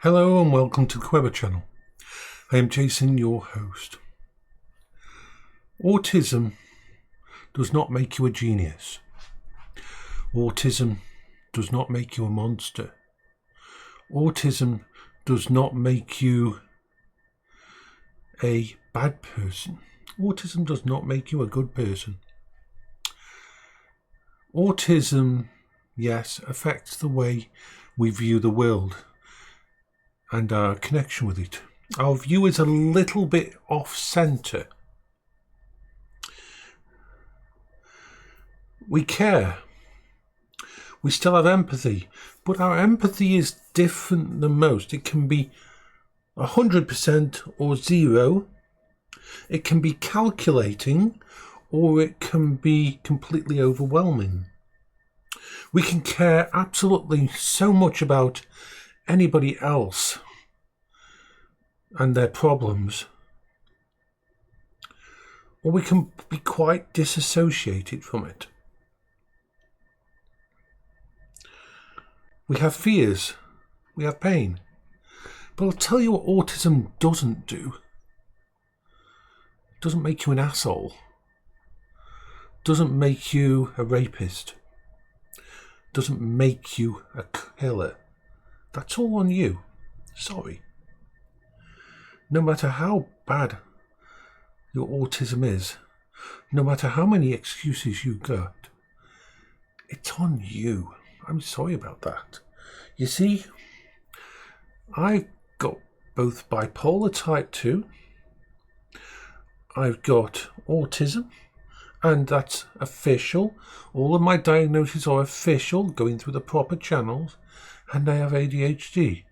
Hello and welcome to the Weber channel. I am Jason, your host. Autism does not make you a genius. Autism does not make you a monster. Autism does not make you a bad person. Autism does not make you a good person. Autism, yes, affects the way we view the world and our connection with it. Our view is a little bit off-centre. We care. We still have empathy, but our empathy is different than most. It can be 100% or 0. It can be calculating, or it can be completely overwhelming. We can care absolutely so much about anybody else and their problems, or we can be quite disassociated from it. We have fears, we have pain, but I'll tell you what autism doesn't do. It doesn't make you an asshole. It doesn't make you a rapist. It doesn't make you a killer. That's all on you. Sorry. No matter how bad your autism is, no matter how many excuses you got, it's on you. I'm sorry about that. You see, I've got both bipolar type 2, I've got autism, and that's official. All of my diagnoses are official, going through the proper channels. And I have ADHD.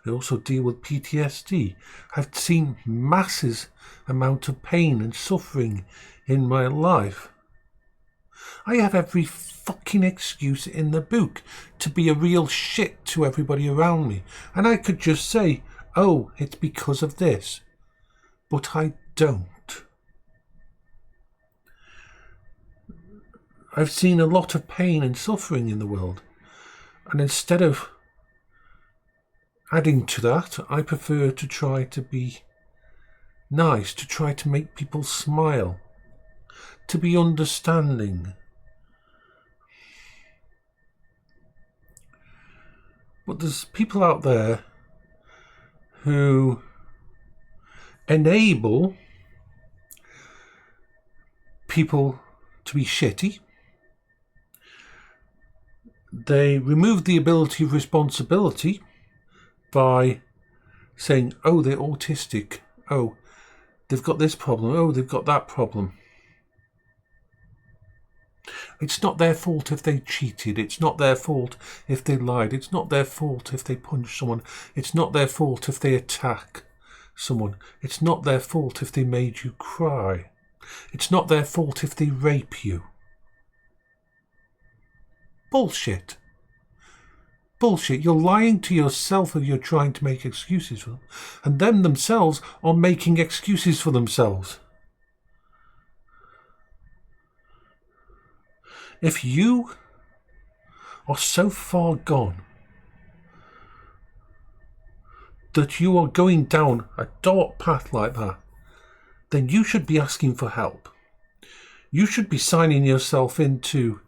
I also deal with PTSD. I've seen massive amount of pain and suffering in my life. I have every fucking excuse in the book to be a real shit to everybody around me. And I could just say, oh, it's because of this. But I don't. I've seen a lot of pain and suffering in the world. And instead of adding to that, I prefer to try to be nice, to try to make people smile, to be understanding. But there's people out there who enable people to be shitty. They remove the ability of responsibility by saying, oh, they're autistic. Oh, they've got this problem. Oh, they've got that problem. It's not their fault if they cheated. It's not their fault if they lied. It's not their fault if they punch someone. It's not their fault if they attack someone. It's not their fault if they made you cry. It's not their fault if they rape you. Bullshit. Bullshit. You're lying to yourself if you're trying to make excuses for them. And them themselves are making excuses for themselves. If you are so far gone that you are going down a dark path like that, then you should be asking for help. You should be signing yourself into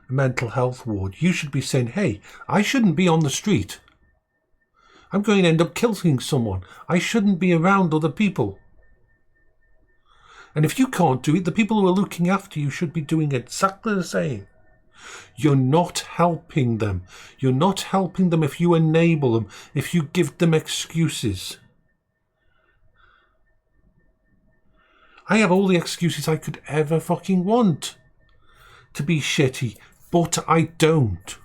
mental health ward. You should be saying, hey, I shouldn't be on the street. I'm going to end up killing someone. I shouldn't be around other people. And if you can't do it, the people who are looking after you should be doing exactly the same. You're not helping them. You're not helping them if you enable them, if you give them excuses. I have all the excuses I could ever fucking want to be shitty. But I don't.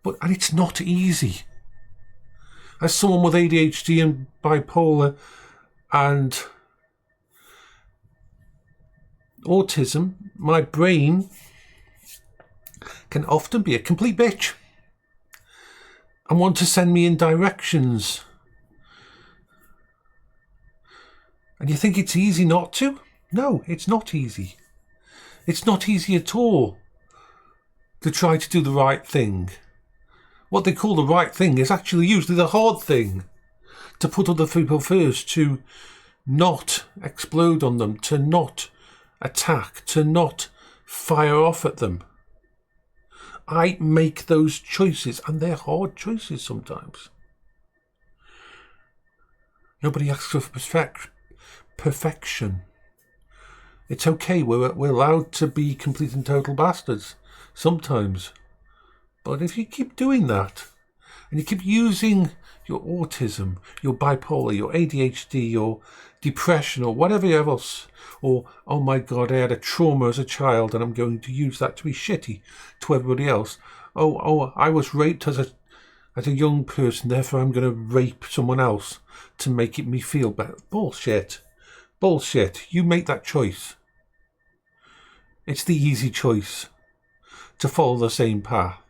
And it's not easy. As someone with ADHD and bipolar and autism, my brain can often be a complete bitch and want to send me in directions. And you think it's easy not to? No, it's not easy. It's not easy at all to try to do the right thing what they call the right thing is actually usually the hard thing. To put other people first, to not explode on them, to not attack, to not fire off at them. I make those choices, and they're hard choices sometimes. Nobody asks for perfection. It's okay, we're allowed to be complete and total bastards sometimes. But if you keep doing that, and you keep using your autism, your bipolar, your ADHD, your depression, or whatever else, or, oh my God, I had a trauma as a child and I'm going to use that to be shitty to everybody else. Oh, I was raped as a young person, therefore I'm going to rape someone else to make me feel better. Bullshit. You make that choice. It's the easy choice to follow the same path.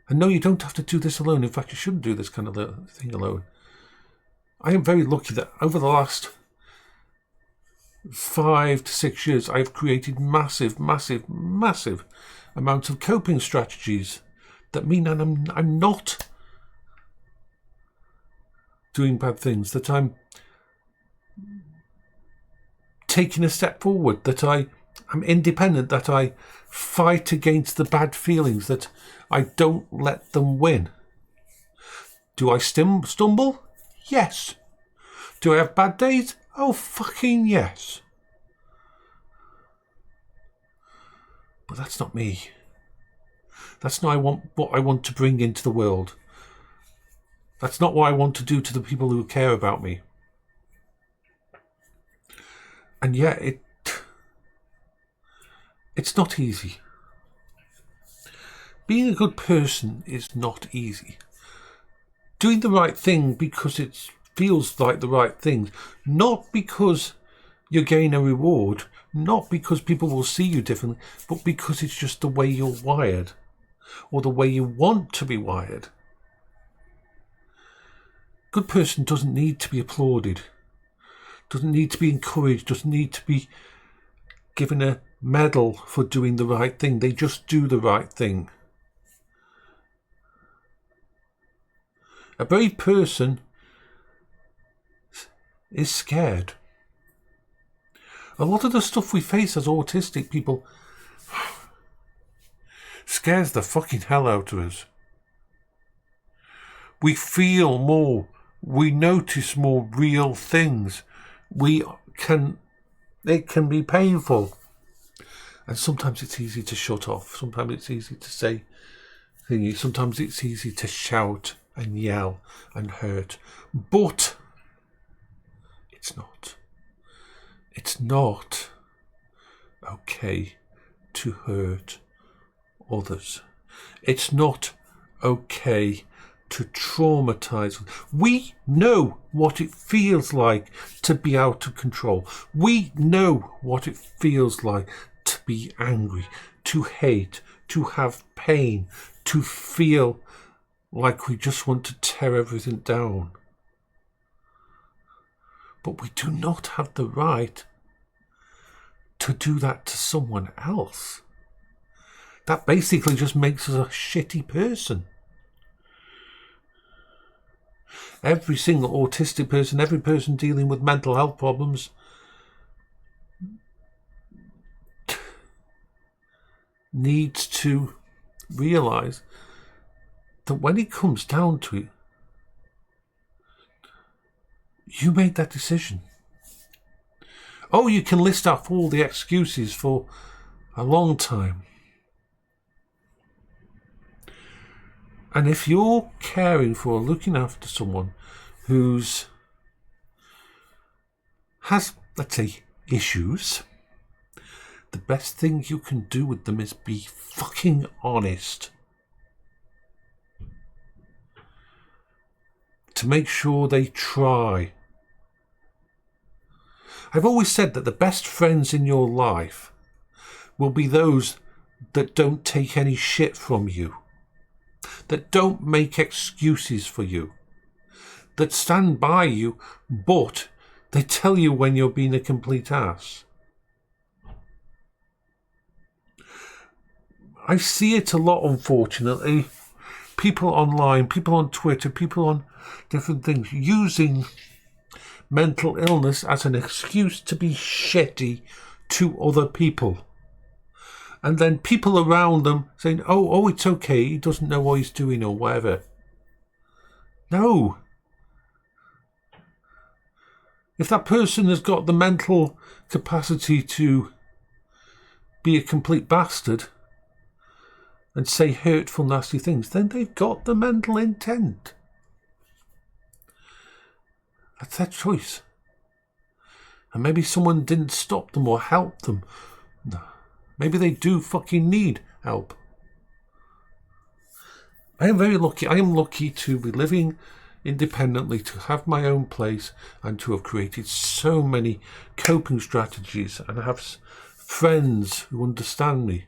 And no, you don't have to do this alone. In fact, you shouldn't do this kind of thing alone. I am very lucky that over the last 5 to 6 years, I've created massive amounts of coping strategies that mean that I'm not doing bad things, that I'm taking a step forward, that I'm independent, that I fight against the bad feelings, that I don't let them win. Do I stumble? Yes. Do I have bad days? Oh, fucking yes. But that's not me. That's not what I want to bring into the world. That's not what I want to do to the people who care about me. And yet, it's not easy. Being a good person is not easy. Doing the right thing because it feels like the right thing, not because you gain a reward, not because people will see you differently, but because it's just the way you're wired, or the way you want to be wired. Good person doesn't need to be applauded, doesn't need to be encouraged, doesn't need to be given a medal for doing the right thing. They just do the right thing. A brave person is scared. A lot of the stuff we face as autistic people scares the fucking hell out of us. We feel more. We notice more real things. It can be painful. And sometimes it's easy to shut off. Sometimes it's easy to say thingy. Sometimes it's easy to shout and yell and hurt. But it's not. It's not okay to hurt others. It's not okay to traumatize. We know what it feels like to be out of control. We know what it feels like to be angry, to hate, to have pain, to feel like we just want to tear everything down. But we do not have the right to do that to someone else. That basically just makes us a shitty person. Every single autistic person, every person dealing with mental health problems needs to realise that when it comes down to it, you made that decision. Oh, you can list off all the excuses for a long time. And if you're caring for or looking after someone who's has, let's say, issues, the best thing you can do with them is be fucking honest. To make sure they try. I've always said that the best friends in your life will be those that don't take any shit from you, that don't make excuses for you, that stand by you, but they tell you when you're being a complete ass. I see it a lot, unfortunately, people online, people on Twitter, people on different things using mental illness as an excuse to be shitty to other people. And then people around them saying, oh, it's okay, he doesn't know what he's doing or whatever. No. If that person has got the mental capacity to be a complete bastard and say hurtful, nasty things, then they've got the mental intent. That's their choice. And maybe someone didn't stop them or help them. No. Maybe they do fucking need help. I am very lucky. I am lucky to be living independently, to have my own place, and to have created so many coping strategies, and have friends who understand me.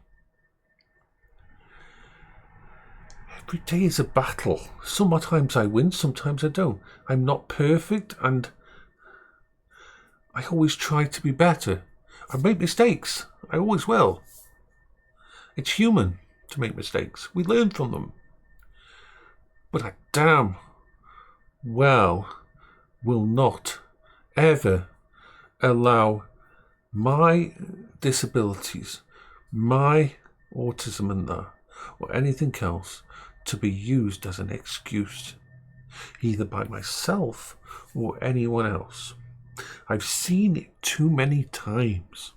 Every day is a battle. Sometimes I win, sometimes I don't. I'm not perfect, and I always try to be better. I make mistakes. I always will. It's human to make mistakes. We learn from them. But I damn well will not ever allow my disabilities, my autism and that, or anything else to be used as an excuse, either by myself or anyone else. I've seen it too many times.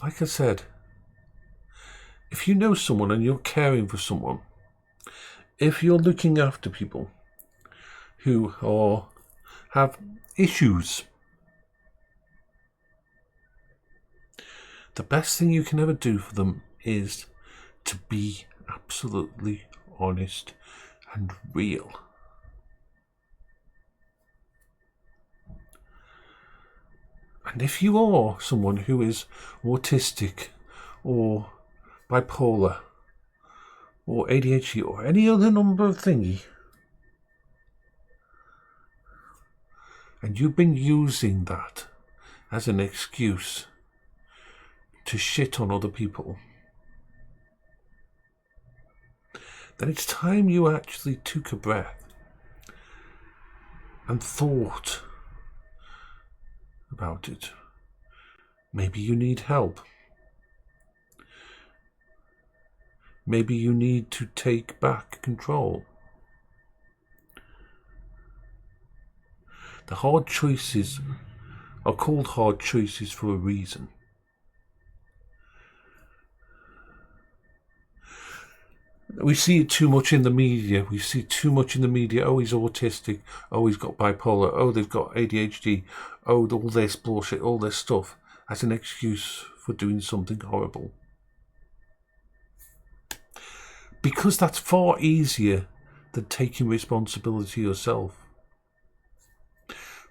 Like I said, if you know someone and you're caring for someone, if you're looking after people who have issues, the best thing you can ever do for them is to be absolutely honest and real. And if you are someone who is autistic or bipolar or ADHD or any other number of thingy, and you've been using that as an excuse to shit on other people, then it's time you actually took a breath and thought about it. Maybe you need help. Maybe you need to take back control. The hard choices are called hard choices for a reason. We see it too much in the media. We see too much in the media. Oh, he's autistic. Oh, he's got bipolar. Oh, they've got ADHD. Oh, all this bullshit, all this stuff as an excuse for doing something horrible. Because that's far easier than taking responsibility yourself.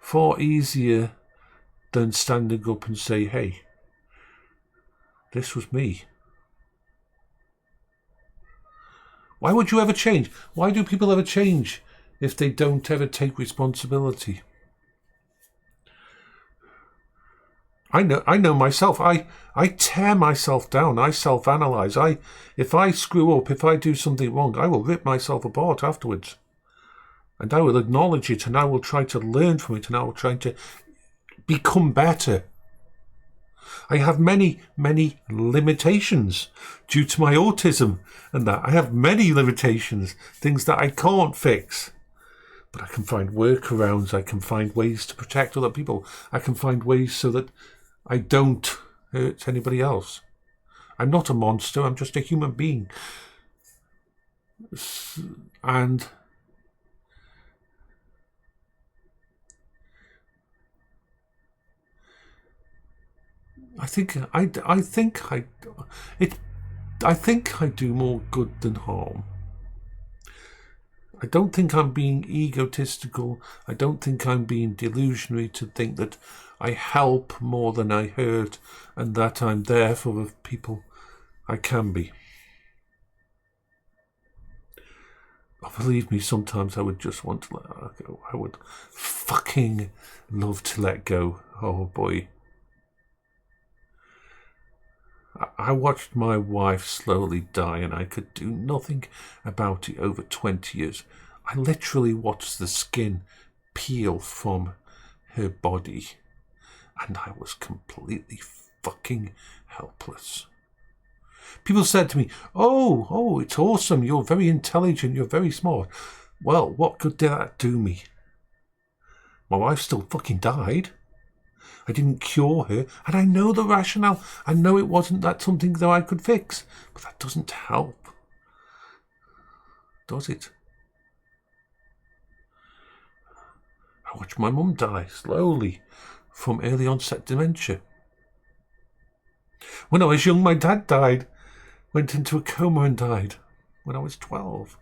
Far easier than standing up and say, hey, this was me. Why would you ever change? Why do people ever change if they don't ever take responsibility? I know myself. I tear myself down. I self-analyze. If I screw up, if I do something wrong, I will rip myself apart afterwards. And I will acknowledge it, and I will try to learn from it, and I will try to become better. I have many, many limitations due to my autism and that. I have many limitations, things that I can't fix. But I can find workarounds. I can find ways to protect other people. I can find ways so that I don't hurt anybody else. I'm not a monster. I'm just a human being. And I think I do more good than harm. I don't think I'm being egotistical. I don't think I'm being delusionary to think that I help more than I hurt and that I'm there for the people I can be. Oh, believe me, sometimes I would just want to let her go. I would fucking love to let go. Oh boy. I watched my wife slowly die and I could do nothing about it over 20 years. I literally watched the skin peel from her body and I was completely fucking helpless. People said to me, oh, it's awesome, you're very intelligent, you're very smart. Well, what good did that do me? My wife still fucking died. I didn't cure her, and I know the rationale. I know it wasn't that something that I could fix, but that doesn't help, does it? I watched my mum die slowly from early onset dementia. When I was young, my dad died, went into a coma and died when I was 12.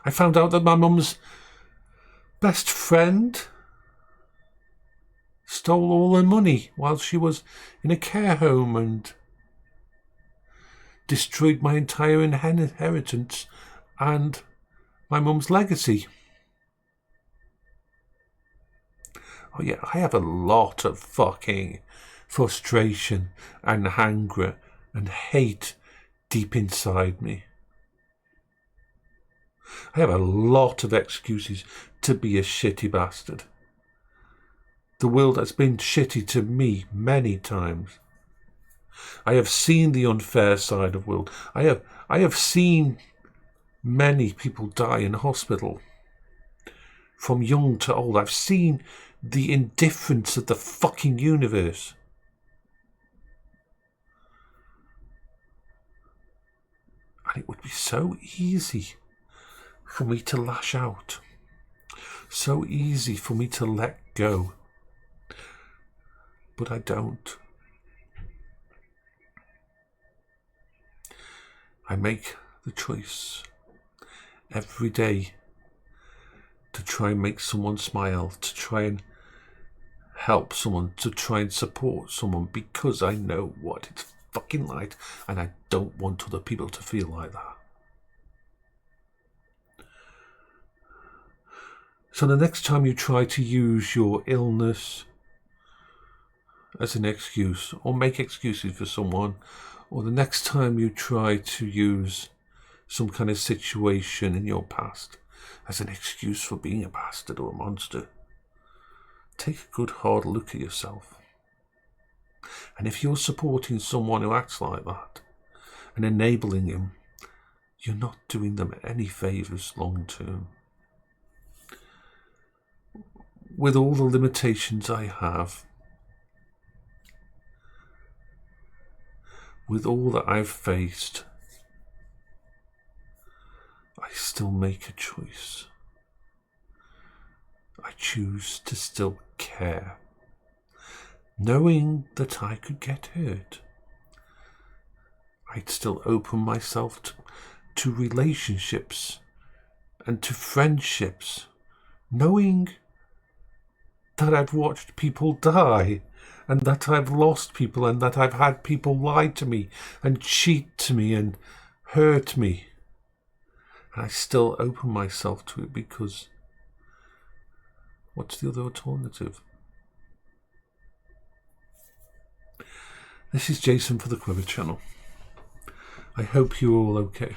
I found out that my mum's best friend stole all her money while she was in a care home and destroyed my entire inheritance and my mum's legacy. Oh yeah, I have a lot of fucking frustration and anger and hate deep inside me. I have a lot of excuses to be a shitty bastard. The world has been shitty to me many times. I have seen the unfair side of the world. I have seen many people die in hospital, from young to old. I've seen the indifference of the fucking universe. And it would be so easy for me to lash out. So easy for me to let go. But I don't. I make the choice every day to try and make someone smile, to try and help someone, to try and support someone, because I know what it's fucking like and I don't want other people to feel like that. So the next time you try to use your illness as an excuse or make excuses for someone, or the next time you try to use some kind of situation in your past as an excuse for being a bastard or a monster, take a good hard look at yourself. And if you're supporting someone who acts like that and enabling him, you're not doing them any favours long term. With all the limitations I have, with all that I've faced, I still make a choice. I choose to still care, knowing that I could get hurt. I'd still open myself to relationships and to friendships, knowing that I've watched people die and that I've lost people and that I've had people lie to me and cheat to me and hurt me. And I still open myself to it because what's the other alternative? This is Jason for the Quiver channel. I hope you're all okay.